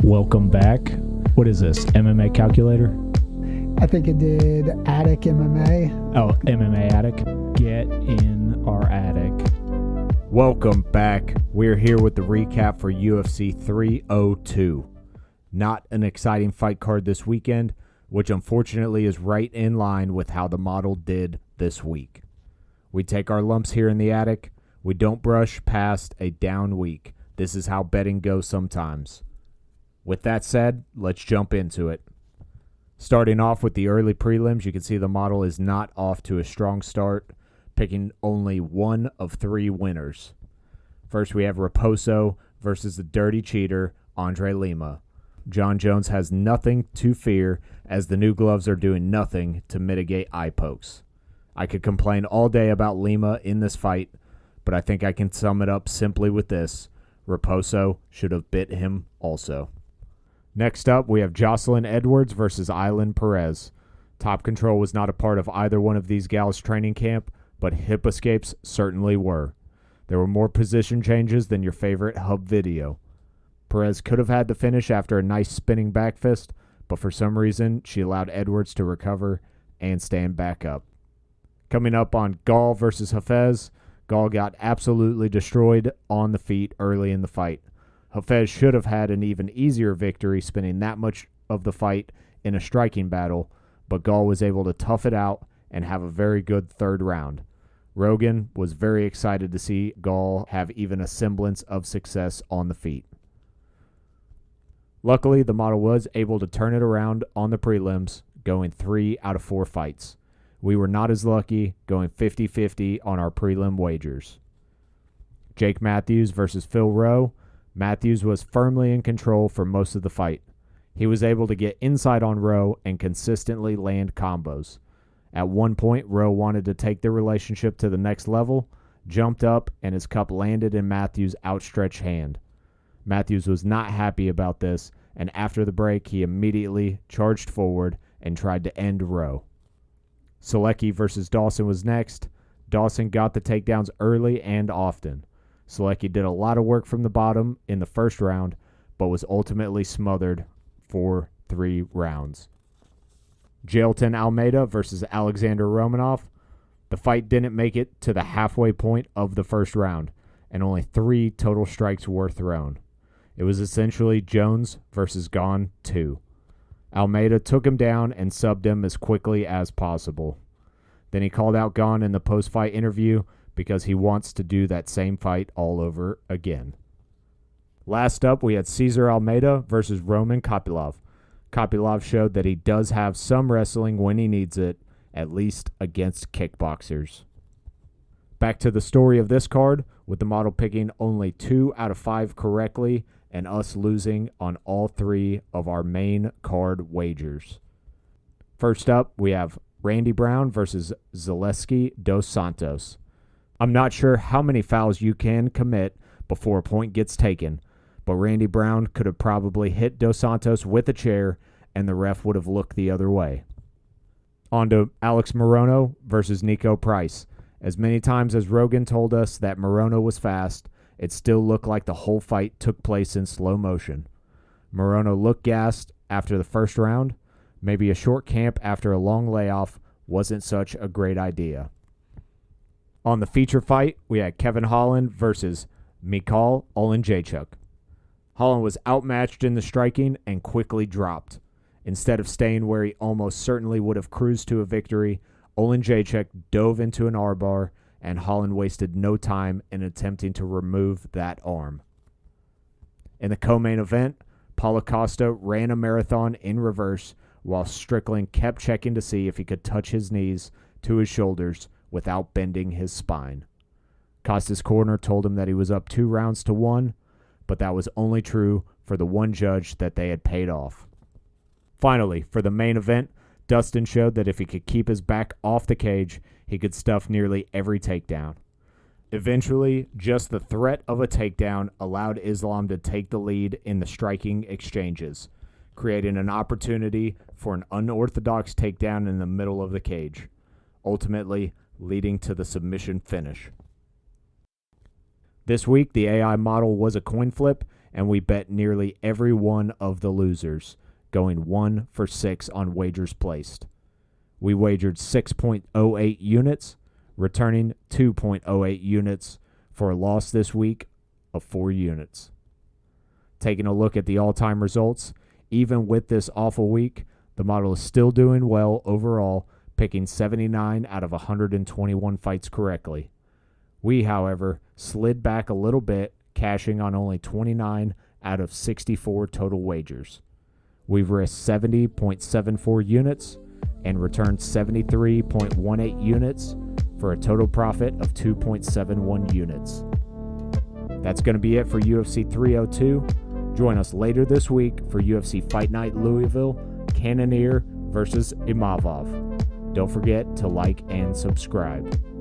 Welcome back. What is this, MMA calculator? I think it did Attic MMA. Oh, MMA Attic. Get in our attic. Welcome back. We're here with the recap for UFC 302. Not an exciting fight card this weekend, which unfortunately is right in line with how the model did this week. We take our lumps here in the attic. We don't brush past a down week. This is how betting goes sometimes. With that said, let's jump into it. Starting off with the early prelims, you can see the model is not off to a strong start, picking only one of three winners. First, we have Raposo versus the dirty cheater, Andre Lima. John Jones has nothing to fear as the new gloves are doing nothing to mitigate eye pokes. I could complain all day about Lima in this fight, but I think I can sum it up simply with this. Raposo should have bit him also. Next up, we have Jocelyn Edwards versus Island Perez. Top Control was not a part of either one of these gals' training camp, but hip escapes certainly were. There were more position changes than your favorite hub video. Perez could have had the finish after a nice spinning back fist, but for some reason, she allowed Edwards to recover and stand back up. Coming up on Gall versus Hafez, Gall got absolutely destroyed on the feet early in the fight. Hafez should have had an even easier victory spending that much of the fight in a striking battle, but Gall was able to tough it out and have a very good third round. Rogan was very excited to see Gall have even a semblance of success on the feet. Luckily, the model was able to turn it around on the prelims, going 3 out of 4 fights. We were not as lucky, going 50-50 on our prelim wagers. Jake Matthews versus Phil Rowe. Matthews was firmly in control for most of the fight. He was able to get inside on Rowe and consistently land combos. At one point, Rowe wanted to take the relationship to the next level, jumped up, and his cup landed in Matthews' outstretched hand. Matthews was not happy about this, and after the break, he immediately charged forward and tried to end Rowe. Selecki versus Dawson was next. Dawson got the takedowns early and often. Selecki did a lot of work from the bottom in the first round, but was ultimately smothered for 3 rounds. Jailton Almeida versus Alexander Romanov. The fight didn't make it to the halfway point of the first round, and only 3 total strikes were thrown. It was essentially Jones versus Gone 2. Almeida took him down and subbed him as quickly as possible. Then he called out Gone in the post-fight interview because he wants to do that same fight all over again. Last up, we had Cesar Almeida versus Roman Kopylov. Kopylov showed that he does have some wrestling when he needs it, at least against kickboxers. Back to the story of this card, with the model picking only 2 out of 5 correctly and us losing on all 3 of our main card wagers. First up, we have Randy Brown versus Zaleski dos Santos. I'm not sure how many fouls you can commit before a point gets taken, but Randy Brown could have probably hit Dos Santos with a chair and the ref would have looked the other way. On to Alex Morono versus Nico Price. As many times as Rogan told us that Morono was fast, it still looked like the whole fight took place in slow motion. Morono looked gassed after the first round. Maybe a short camp after a long layoff wasn't such a great idea. On the feature fight, we had Kevin Holland versus Mikhail Olenjachuk. Holland was outmatched in the striking and quickly dropped. Instead of staying where he almost certainly would have cruised to a victory, Olenjachuk dove into an armbar, and Holland wasted no time in attempting to remove that arm. In the co-main event, Paulo Costa ran a marathon in reverse while Strickland kept checking to see if he could touch his knees to his shoulders without bending his spine. Costa's corner told him that he was up 2 rounds to 1, but that was only true for the one judge that they had paid off. Finally, for the main event, Dustin showed that if he could keep his back off the cage, he could stuff nearly every takedown. Eventually, just the threat of a takedown allowed Islam to take the lead in the striking exchanges, creating an opportunity for an unorthodox takedown in the middle of the cage, ultimately leading to the submission finish. This week, the AI model was a coin flip, and we bet nearly every one of the losers, going 1 for 6 on wagers placed. We wagered 6.08 units, returning 2.08 units for a loss this week of 4 units. Taking a look at the all-time results, even with this awful week, the model is still doing well overall, picking 79 out of 121 fights correctly. We, however, slid back a little bit, cashing on only 29 out of 64 total wagers. We've risked 70.74 units and returned 73.18 units for a total profit of 2.71 units. That's going to be it for UFC 302. Join us later this week for UFC Fight Night Louisville, Cannonier versus Imavov. Don't forget to like and subscribe.